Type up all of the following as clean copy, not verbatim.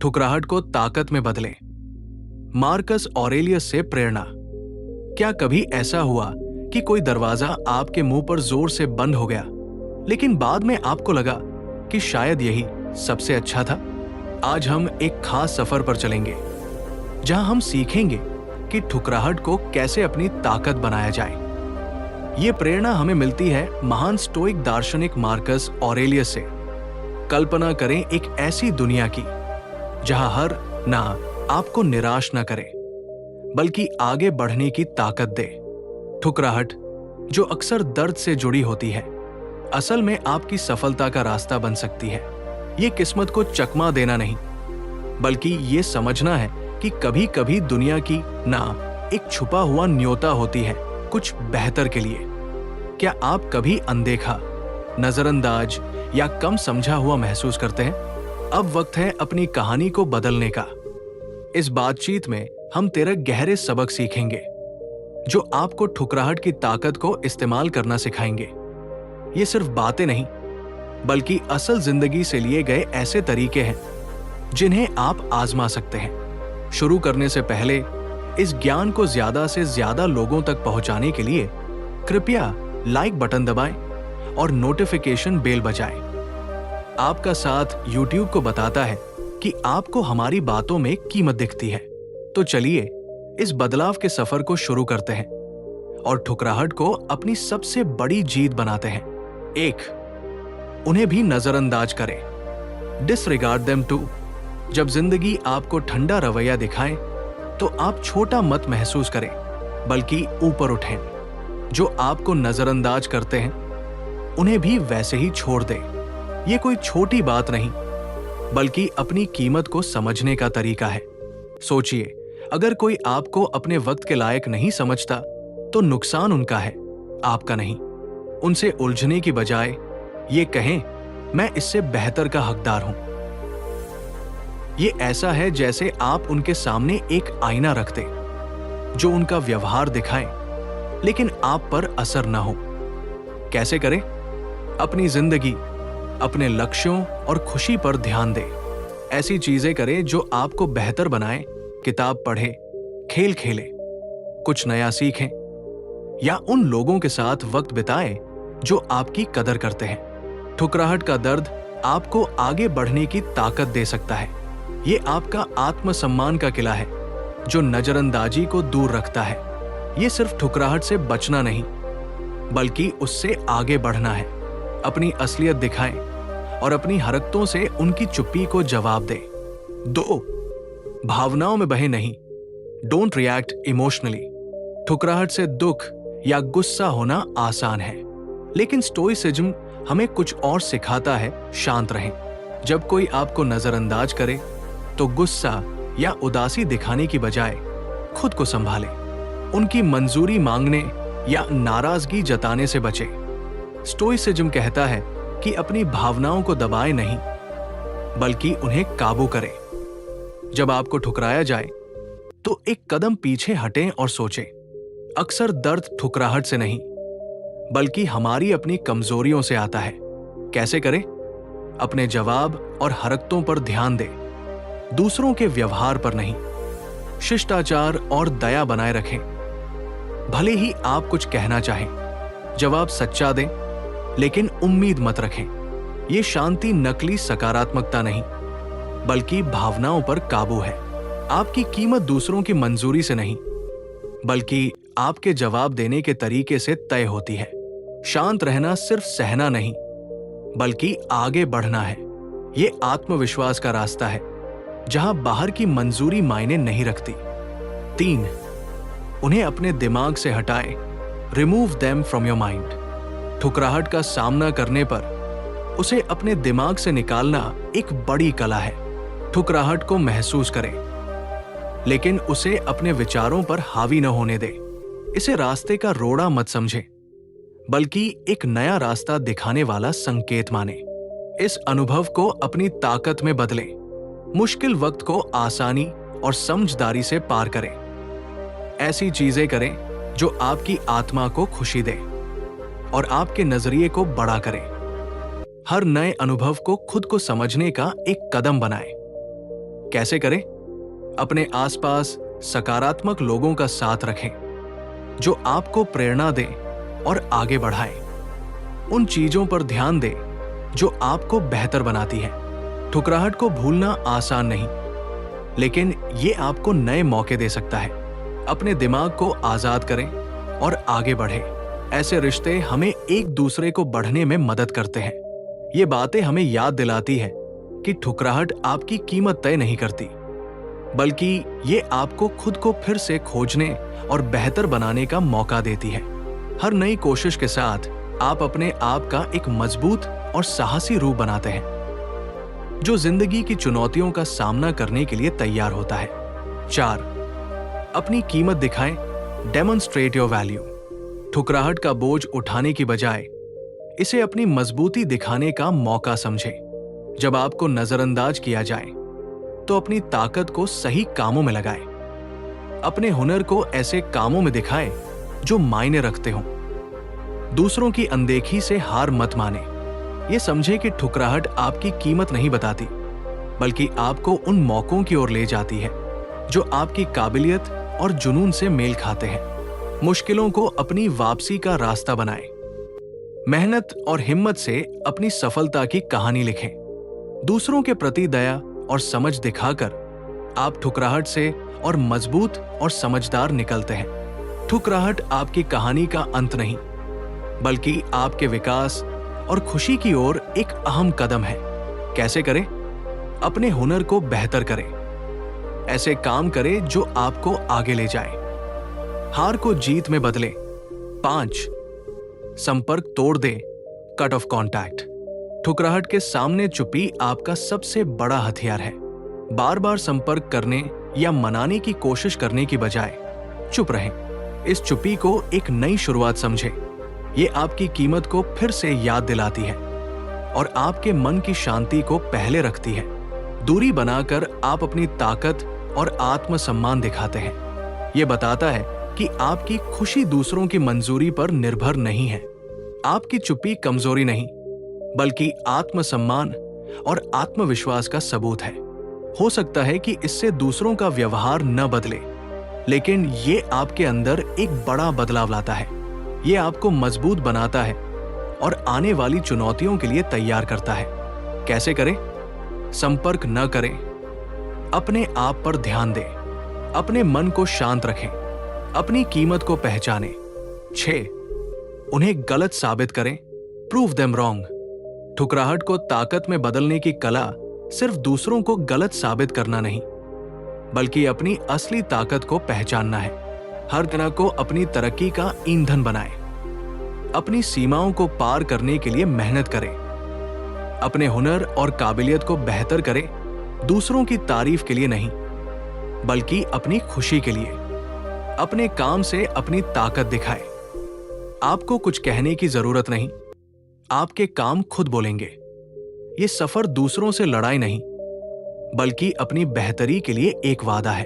ठुकराहट को ताकत में बदलें। मार्कस ऑरेलियस से प्रेरणा। क्या कभी ऐसा हुआ कि कोई दरवाजा आपके मुंह पर जोर से बंद हो गया, लेकिन बाद में आपको लगा कि शायद यही सबसे अच्छा था? आज हम एक खास सफर पर चलेंगे जहां हम सीखेंगे कि ठुकराहट को कैसे अपनी ताकत बनाया जाए। ये प्रेरणा हमें मिलती है महान स्टोइक दार्शनिक मार्कस ऑरेलियस से। कल्पना करें एक ऐसी दुनिया की जहां हर ना आपको निराश न करे, बल्कि आगे बढ़ने की ताकत दे। ठुकराहट, जो अक्सर दर्द से जुड़ी होती है, असल में आपकी सफलता का रास्ता बन सकती है। ये किस्मत को चकमा देना नहीं, बल्कि ये समझना है कि कभी कभी दुनिया की ना एक छुपा हुआ न्योता होती है कुछ बेहतर के लिए। क्या आप कभी अनदेखा, नजरअंदाज या कम समझा हुआ महसूस करते हैं? अब वक्त है अपनी कहानी को बदलने का। इस बातचीत में हम 13 गहरे सबक सीखेंगे जो आपको ठुकराहट की ताकत को इस्तेमाल करना सिखाएंगे। ये सिर्फ बातें नहीं, बल्कि असल जिंदगी से लिए गए ऐसे तरीके हैं जिन्हें आप आजमा सकते हैं। शुरू करने से पहले इस ज्ञान को ज्यादा से ज्यादा लोगों तक पहुंचाने के लिए कृपया लाइक बटन दबाएं और नोटिफिकेशन बेल बजाएं। आपका साथ YouTube को बताता है कि आपको हमारी बातों में कीमत दिखती है। तो चलिए इस बदलाव के सफर को शुरू करते हैं और ठुकराहट को अपनी सबसे बड़ी जीत बनाते हैं। 1, उन्हें भी नजरअंदाज करें। Disregard them too. जब जिंदगी आपको ठंडा रवैया दिखाए तो आप छोटा मत महसूस करें, बल्कि ऊपर उठें। जो आपको नजरअंदाज करते हैं उन्हें भी वैसे ही छोड़ दें। ये कोई छोटी बात नहीं, बल्कि अपनी कीमत को समझने का तरीका है। सोचिए, अगर कोई आपको अपने वक्त के लायक नहीं समझता तो नुकसान उनका है, आपका नहीं। उनसे उलझने की बजाय ये कहें, मैं इससे बेहतर का हकदार हूं। ये ऐसा है जैसे आप उनके सामने एक आईना रखते जो उनका व्यवहार दिखाए लेकिन आप पर असर ना हो। कैसे करें? अपनी जिंदगी, अपने लक्ष्यों और खुशी पर ध्यान दें। ऐसी चीजें करें जो आपको बेहतर बनाए। किताब पढ़ें, खेल खेलें, कुछ नया सीखें या उन लोगों के साथ वक्त बिताएं जो आपकी कदर करते हैं। ठुकराहट का दर्द आपको आगे बढ़ने की ताकत दे सकता है। ये आपका आत्मसम्मान का किला है जो नजरअंदाजी को दूर रखता है। ये सिर्फ ठुकराहट से बचना नहीं, बल्कि उससे आगे बढ़ना है। अपनी असलियत दिखाएं और अपनी हरकतों से उनकी चुप्पी को जवाब दें। 2, भावनाओं में बहे नहीं। Don't react emotionally. ठुकराहट से दुख या गुस्सा होना आसान है, लेकिन स्टोइसिज्म हमें कुछ और सिखाता है। शांत रहें। जब कोई आपको नजरअंदाज करे तो गुस्सा या उदासी दिखाने की बजाय खुद को संभालें। उनकी मंजूरी मांगने या नाराजगी जताने से बचें। स्टोइसिज्म कहता है कि अपनी भावनाओं को दबाएं नहीं, बल्कि उन्हें काबू करें। जब आपको ठुकराया जाए तो एक कदम पीछे हटें और सोचें। अक्सर दर्द ठुकराहट से नहीं, बल्कि हमारी अपनी कमजोरियों से आता है। कैसे करें? अपने जवाब और हरकतों पर ध्यान दें, दूसरों के व्यवहार पर नहीं। शिष्टाचार और दया बनाए रखें। भले ही आप कुछ कहना चाहें, जवाब सच्चा दें, लेकिन उम्मीद मत रखें। ये शांति नकली सकारात्मकता नहीं, बल्कि भावनाओं पर काबू है। आपकी कीमत दूसरों की मंजूरी से नहीं, बल्कि आपके जवाब देने के तरीके से तय होती है। शांत रहना सिर्फ सहना नहीं, बल्कि आगे बढ़ना है। ये आत्मविश्वास का रास्ता है जहां बाहर की मंजूरी मायने नहीं रखती। 3, उन्हें अपने दिमाग से हटाए। Remove them from your mind. ठुकराहट का सामना करने पर उसे अपने दिमाग से निकालना एक बड़ी कला है। ठुकराहट को महसूस करें, लेकिन उसे अपने विचारों पर हावी न होने दें। इसे रास्ते का रोड़ा मत समझें, बल्कि एक नया रास्ता दिखाने वाला संकेत माने। इस अनुभव को अपनी ताकत में बदलें। मुश्किल वक्त को आसानी और समझदारी से पार करें। ऐसी चीजें करें जो आपकी आत्मा को खुशी दें और आपके नजरिए को बड़ा करें। हर नए अनुभव को खुद को समझने का एक कदम बनाएं। कैसे करें? अपने आसपास सकारात्मक लोगों का साथ रखें जो आपको प्रेरणा दें और आगे बढ़ाएं। उन चीजों पर ध्यान दें जो आपको बेहतर बनाती हैं। ठुकराहट को भूलना आसान नहीं, लेकिन ये आपको नए मौके दे सकता है। अपने दिमाग को आजाद करें और आगे बढ़ें। ऐसे रिश्ते हमें एक दूसरे को बढ़ने में मदद करते हैं। ये बातें हमें याद दिलाती है कि ठुकराहट आपकी कीमत तय नहीं करती, बल्कि ये आपको खुद को फिर से खोजने और बेहतर बनाने का मौका देती है। हर नई कोशिश के साथ आप अपने आप का एक मजबूत और साहसी रूप बनाते हैं जो जिंदगी की चुनौतियों का सामना करने के लिए तैयार होता है। 4. अपनी कीमत दिखाएं। Demonstrate your value. ठुकराहट का बोझ उठाने की बजाय इसे अपनी मजबूती दिखाने का मौका समझें। जब आपको नजरअंदाज किया जाए तो अपनी ताकत को सही कामों में लगाएं। अपने हुनर को ऐसे कामों में दिखाएं जो मायने रखते हों। दूसरों की अनदेखी से हार मत माने। ये समझे कि ठुकराहट आपकी कीमत नहीं बताती, बल्कि आपको उन मौकों की ओर ले जाती है जो आपकी काबिलियत और जुनून से मेल खाते हैं। मुश्किलों को अपनी वापसी का रास्ता बनाएं। मेहनत और हिम्मत से अपनी सफलता की कहानी लिखें। दूसरों के प्रति दया और समझ दिखाकर आप ठुकराहट से और मजबूत और समझदार निकलते हैं। ठुकराहट आपकी कहानी का अंत नहीं, बल्कि आपके विकास और खुशी की ओर एक अहम कदम है। कैसे करें? अपने हुनर को बेहतर करें। ऐसे काम करें जो आपको आगे ले जाए। हार को जीत में बदलें। 5. संपर्क तोड़ दें। Cut off contact. ठुकराहट के सामने चुप्पी आपका सबसे बड़ा हथियार है। बार बार संपर्क करने या मनाने की कोशिश करने की बजाय चुप रहें। इस चुप्पी को एक नई शुरुआत समझें। ये आपकी कीमत को फिर से याद दिलाती है और आपके मन की शांति को पहले रखती है। दूरी बनाकर आप अपनी ताकत और आत्मसम्मान दिखाते हैं। ये बताता है कि आपकी खुशी दूसरों की मंजूरी पर निर्भर नहीं है। आपकी चुप्पी कमजोरी नहीं, बल्कि आत्मसम्मान और आत्मविश्वास का सबूत है। हो सकता है कि इससे दूसरों का व्यवहार न बदले, लेकिन ये आपके अंदर एक बड़ा बदलाव लाता है। ये आपको मजबूत बनाता है और आने वाली चुनौतियों के लिए तैयार करता है। कैसे करें? संपर्क न करें। अपने आप पर ध्यान दें। अपने मन को शांत रखें। अपनी कीमत को पहचानें। 6. उन्हें गलत साबित करें। Prove them wrong. ठुकराहट को ताकत में बदलने की कला सिर्फ दूसरों को गलत साबित करना नहीं, बल्कि अपनी असली ताकत को पहचानना है। हर तरह को अपनी तरक्की का ईंधन बनाएं। अपनी सीमाओं को पार करने के लिए मेहनत करें। अपने हुनर और काबिलियत को बेहतर करें, दूसरों की तारीफ के लिए नहीं, बल्कि अपनी खुशी के लिए। अपने काम से अपनी ताकत दिखाएं। आपको कुछ कहने की जरूरत नहीं, आपके काम खुद बोलेंगे। ये सफर दूसरों से लड़ाई नहीं, बल्कि अपनी बेहतरी के लिए एक वादा है।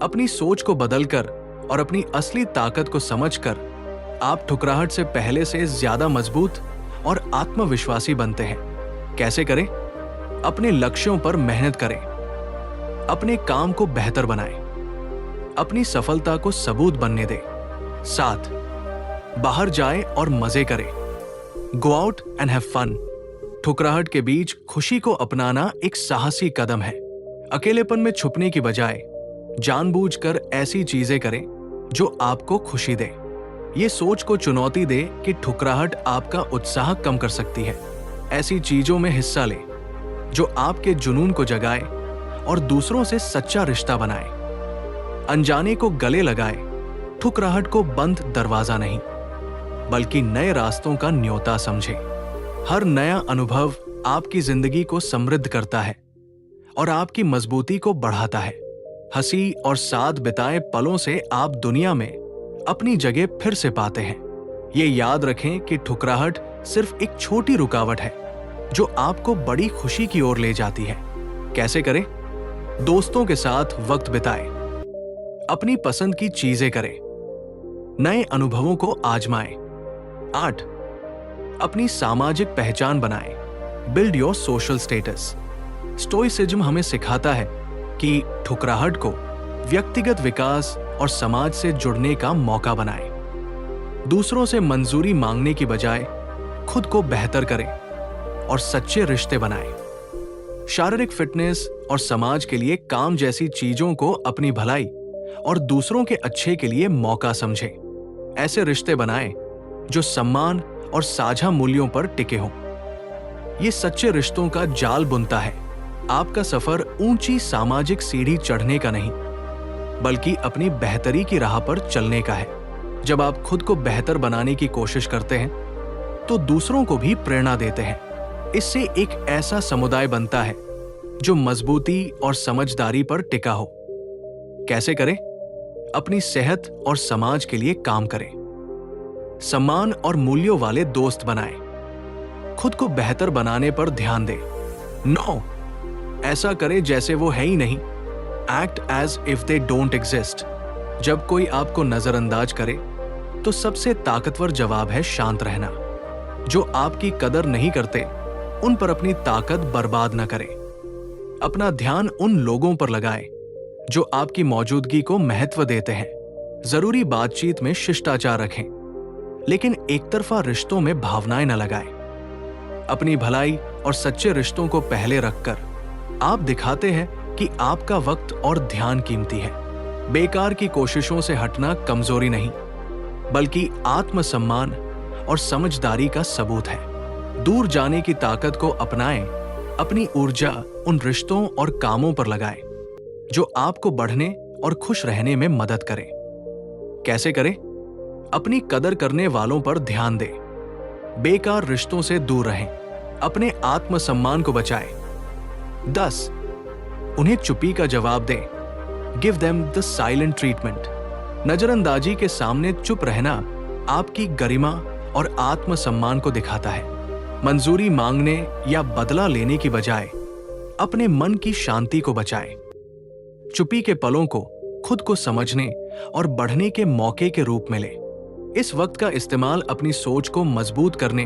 अपनी सोच को बदलकर और अपनी असली ताकत को समझकर आप ठुकराहट से पहले से ज्यादा मजबूत और आत्मविश्वासी बनते हैं। कैसे करें? अपने लक्ष्यों पर मेहनत करें। अपने काम को बेहतर बनाएं। अपनी सफलता को सबूत बनने दें। 7. बाहर जाएं और मजे करें। Go out and have fun. ठुकराहट के बीच खुशी को अपनाना एक साहसी कदम है। अकेलेपन में छुपने की बजाय जानबूझकर ऐसी चीजें करें जो आपको खुशी दे। ये सोच को चुनौती दे कि ठुकराहट आपका उत्साह कम कर सकती है। ऐसी चीजों में हिस्सा लें जो आपके जुनून को जगाए और दूसरों से सच्चा रिश्ता बनाए। अनजाने को गले लगाए। ठुकराहट को बंद दरवाजा नहीं, बल्कि नए रास्तों का न्योता समझे। हर नया अनुभव आपकी जिंदगी को समृद्ध करता है और आपकी मजबूती को बढ़ाता है। हंसी और साथ बिताए पलों से आप दुनिया में अपनी जगह फिर से पाते हैं। ये याद रखें कि ठुकराहट सिर्फ एक छोटी रुकावट है जो आपको बड़ी खुशी की ओर ले जाती है। कैसे करें? दोस्तों के साथ वक्त बिताएं। अपनी पसंद की चीजें करें। नए अनुभवों को आजमाएं। 8. अपनी सामाजिक पहचान बनाएं। Build your social status. Stoicism हमें सिखाता है कि ठुकराहट को व्यक्तिगत विकास और समाज से जुड़ने का मौका बनाएं। दूसरों से मंजूरी मांगने की बजाय खुद को बेहतर करें और सच्चे रिश्ते बनाएं। शारीरिक फिटनेस और समाज के लिए काम जैसी चीजों को अपनी भलाई और दूसरों के अच्छे के लिए मौका समझें। ऐसे रिश्ते बनाएं जो सम्मान और साझा मूल्यों पर टिके हों। ये सच्चे रिश्तों का जाल बुनता है। आपका सफर ऊंची सामाजिक सीढ़ी चढ़ने का नहीं, बल्कि अपनी बेहतरी की राह पर चलने का है। जब आप खुद को बेहतर बनाने की कोशिश करते हैं, तो दूसरों को भी प्रेरणा देते हैं। इससे एक ऐसा समुदाय बनता है जो मजबूती और समझदारी पर टिका हो। कैसे करें? अपनी सेहत और समाज के लिए काम करें। सम्मान और मूल्यों वाले दोस्त बनाएं। खुद को बेहतर बनाने पर ध्यान दें। 9. ऐसा करें जैसे वो है ही नहीं। Act as if they don't exist. जब कोई आपको नजरअंदाज करे तो सबसे ताकतवर जवाब है शांत रहना। जो आपकी कदर नहीं करते, उन पर अपनी ताकत बर्बाद न करें। अपना ध्यान उन लोगों पर लगाएं जो आपकी मौजूदगी को महत्व देते हैं। जरूरी बातचीत में शिष्टाचार रखें, लेकिन एकतरफा रिश्तों में भावनाएं न लगाएं। अपनी भलाई और सच्चे रिश्तों को पहले रखकर आप दिखाते हैं कि आपका वक्त और ध्यान कीमती है। बेकार की कोशिशों से हटना कमजोरी नहीं, बल्कि आत्मसम्मान और समझदारी का सबूत है। दूर जाने की ताकत को अपनाएं। अपनी ऊर्जा उन रिश्तों और कामों पर लगाएं जो आपको बढ़ने और खुश रहने में मदद करें। कैसे करें? अपनी कदर करने वालों पर ध्यान दें। बेकार रिश्तों से दूर रहें। अपने आत्मसम्मान को बचाएं। 10. उन्हें चुप्पी का जवाब दें। Give them the silent treatment. नजरअंदाजी के सामने चुप रहना आपकी गरिमा और आत्मसम्मान को दिखाता है। मंजूरी मांगने या बदला लेने की बजाय अपने मन की शांति को बचाएं। चुप्पी के पलों को खुद को समझने और बढ़ने के मौके के रूप में लें। इस वक्त का इस्तेमाल अपनी सोच को मजबूत करने,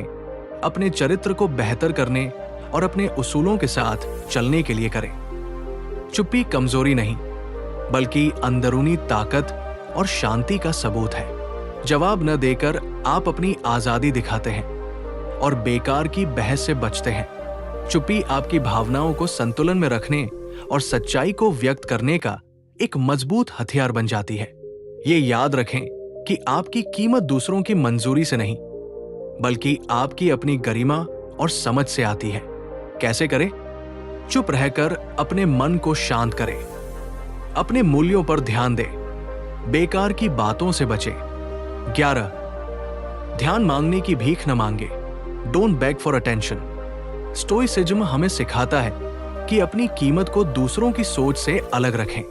अपने चरित्र को बेहतर करने और अपने उसूलों के साथ चलने के लिए करें। चुप्पी कमजोरी नहीं, बल्कि अंदरूनी ताकत और शांति का सबूत है। जवाब न देकर आप अपनी आजादी दिखाते हैं और बेकार की बहस से बचते हैं। चुप्पी आपकी भावनाओं को संतुलन में रखने और सच्चाई को व्यक्त करने का एक मजबूत हथियार बन जाती है। ये याद रखें कि आपकी कीमत दूसरों की मंजूरी से नहीं, बल्कि आपकी अपनी गरिमा और समझ से आती है। कैसे करें? चुप रहकर अपने मन को शांत करें। अपने मूल्यों पर ध्यान दें। बेकार की बातों से बचें। 11. ध्यान मांगने की भीख न मांगे। Don't bag for attention. Stoicism हमें सिखाता है कि अपनी कीमत को दूसरों की सोच से अलग रखें।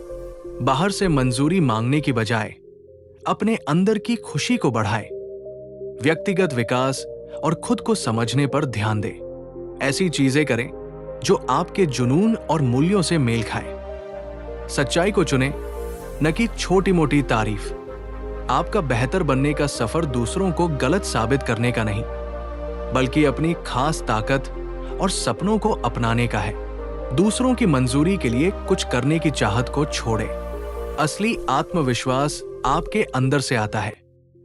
बाहर से मंजूरी मांगने की बजाय अपने अंदर की खुशी को बढ़ाएं। व्यक्तिगत विकास और खुद को समझने पर ध्यान दें। ऐसी चीजें करें जो आपके जुनून और मूल्यों से मेल खाएं। सच्चाई को चुनें, न कि छोटी मोटी तारीफ। आपका बेहतर बनने का सफर दूसरों को गलत साबित करने का नहीं, बल्कि अपनी खास ताकत और सपनों को अपनाने का है। दूसरों की मंजूरी के लिए कुछ करने की चाहत को छोड़ें। असली आत्मविश्वास आपके अंदर से आता है।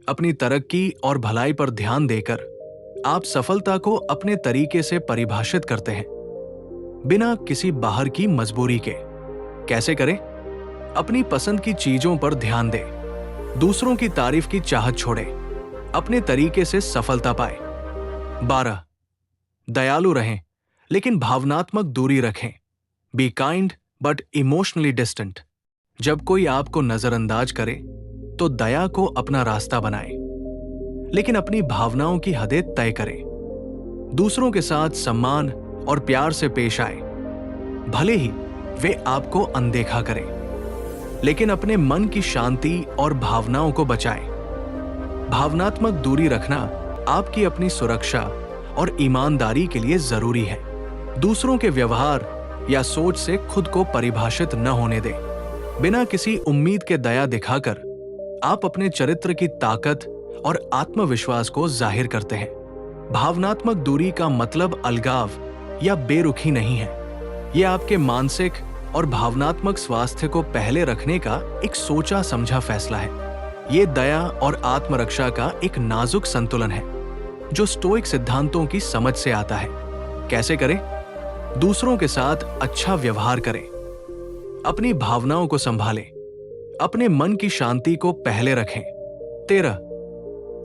अपनी तरक्की और भलाई पर ध्यान देकर आप सफलता को अपने तरीके से परिभाषित करते हैं, बिना किसी बाहर की मजबूरी के। कैसे करें? अपनी पसंद की चीजों पर ध्यान दें। दूसरों की तारीफ की चाहत छोड़ें। अपने तरीके से सफलता पाएं। 12. दयालु रहें, लेकिन भावनात्मक दूरी रखें। Be kind but emotionally distant. जब कोई आपको नजरअंदाज करे तो दया को अपना रास्ता बनाएं, लेकिन अपनी भावनाओं की हदें तय करें। दूसरों के साथ सम्मान और प्यार से पेश आए, भले ही वे आपको अनदेखा करें, लेकिन अपने मन की शांति और भावनाओं को बचाएं। भावनात्मक दूरी रखना आपकी अपनी सुरक्षा और ईमानदारी के लिए जरूरी है। दूसरों के व्यवहार या सोच से खुद को परिभाषित न होने दें। बिना किसी उम्मीद के दया दिखाकर आप अपने चरित्र की ताकत और आत्मविश्वास को जाहिर करते हैं। भावनात्मक दूरी का मतलब अलगाव या बेरुखी नहीं है। यह आपके मानसिक और भावनात्मक स्वास्थ्य को पहले रखने का एक सोचा समझा फैसला है। ये दया और आत्मरक्षा का एक नाजुक संतुलन है जो स्टोइक सिद्धांतों की समझ से आता है। कैसे करें? दूसरों के साथ अच्छा व्यवहार करें, अपनी भावनाओं को संभालें, अपने मन की शांति को पहले रखें। 13,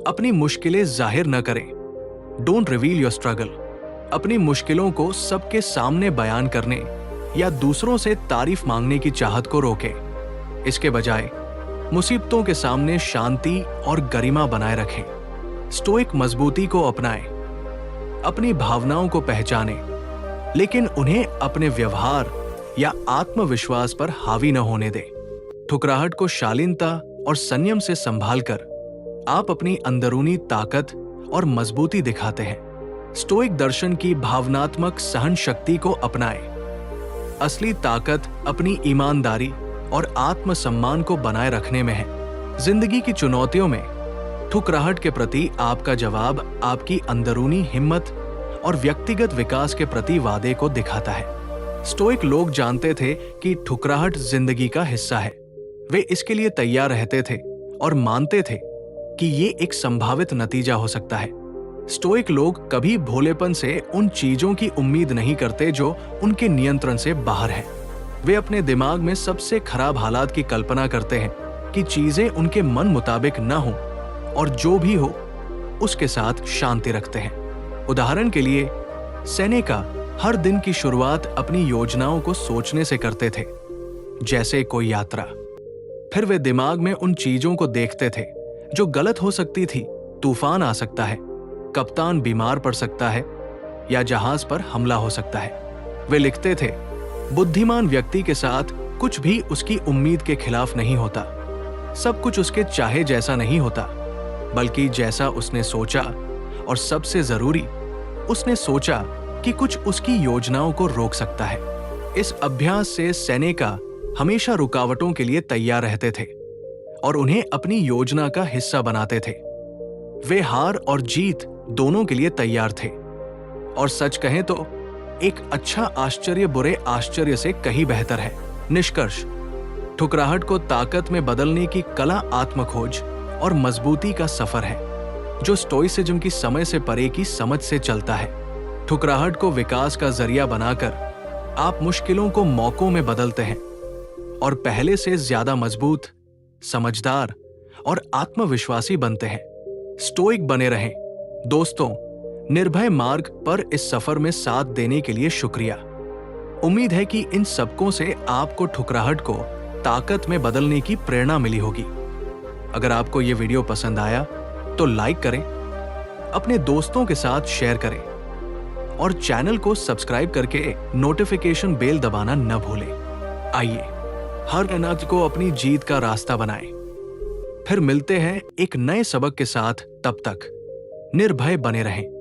अपनी मुश्किलें जाहिर न करें। Don't reveal your struggle. अपनी मुश्किलों को सबके सामने बयान करने या दूसरों से तारीफ मांगने की चाहत को रोकें। इसके बजाय मुसीबतों के सामने शांति और गरिमा बनाए रखें। स्टोइक मजबूती को अपनाएं, अपनी भावनाओं को पहचानें, लेकिन उन्हें अपने व्यवहार या आत्मविश्वास पर हावी न होने दें। ठुकराहट को शालीनता और संयम से संभालकर आप अपनी अंदरूनी ताकत और मजबूती दिखाते हैं। स्टोइक दर्शन की भावनात्मक सहन शक्ति को अपनाएं। असली ताकत अपनी ईमानदारी और आत्मसम्मान को बनाए रखने में है। जिंदगी की चुनौतियों में ठुकराहट के प्रति आपका जवाब आपकी अंदरूनी हिम्मत और व्यक्तिगत विकास के प्रति वादे को दिखाता है। स्टोइक लोग जानते थे कि ठुकराहट जिंदगी का हिस्सा है। वे इसके लिए तैयार रहते थे और मानते थे कि ये एक संभावित नतीजा हो सकता है। स्टोइक लोग कभी भोलेपन से उन चीजों की उम्मीद नहीं करते जो उनके नियंत्रण से बाहर है। वे अपने दिमाग में सबसे खराब हालात की कल्पना करते हैं कि चीजें उनके मन मुताबिक न हो और जो भी हो उसके साथ शांति रखते हैं। उदाहरण के लिए सेनेका हर दिन की शुरुआत अपनी योजनाओं को सोचने से करते थे, जैसे कोई यात्रा। फिर वे दिमाग में उन चीजों को देखते थे जो गलत हो सकती थी। तूफान आ सकता है, कप्तान बीमार पड़ सकता है या जहाज पर हमला हो सकता है। वे लिखते थे, बुद्धिमान व्यक्ति के साथ कुछ भी उसकी उम्मीद के खिलाफ नहीं होता। सब कुछ उसके चाहे जैसा नहीं होता, बल्कि जैसा उसने सोचा, और सबसे जरूरी, उसने सोचा कि कुछ उसकी योजनाओं को रोक सकता है। इस अभ्यास से सेनेका हमेशा रुकावटों के लिए तैयार रहते थे और उन्हें अपनी योजना का हिस्सा बनाते थे। वे हार और जीत दोनों के लिए तैयार थे। और सच कहें तो एक अच्छा आश्चर्य बुरे आश्चर्य से कहीं बेहतर है। निष्कर्ष, ठुकराहट को ताकत में बदलने की कला आत्मखोज और मजबूती का सफर है जो स्टोइसिज्म की समय से परे की समझ से चलता है। ठुकराहट को विकास का जरिया बनाकर आप मुश्किलों को मौकों में बदलते हैं और पहले से ज्यादा मजबूत, समझदार और आत्मविश्वासी बनते हैं। स्टोइक बने रहें। दोस्तों, निर्भय मार्ग पर इस सफर में साथ देने के लिए शुक्रिया। उम्मीद है कि इन सबकों से आपको ठुकराहट को ताकत में बदलने की प्रेरणा मिली होगी। अगर आपको यह वीडियो पसंद आया तो लाइक करें, अपने दोस्तों के साथ शेयर करें और चैनल को सब्सक्राइब करके नोटिफिकेशन बेल दबाना न भूलें। आइए हर अनाज को अपनी जीत का रास्ता बनाएं। फिर मिलते हैं एक नए सबक के साथ। तब तक निर्भय बने रहें।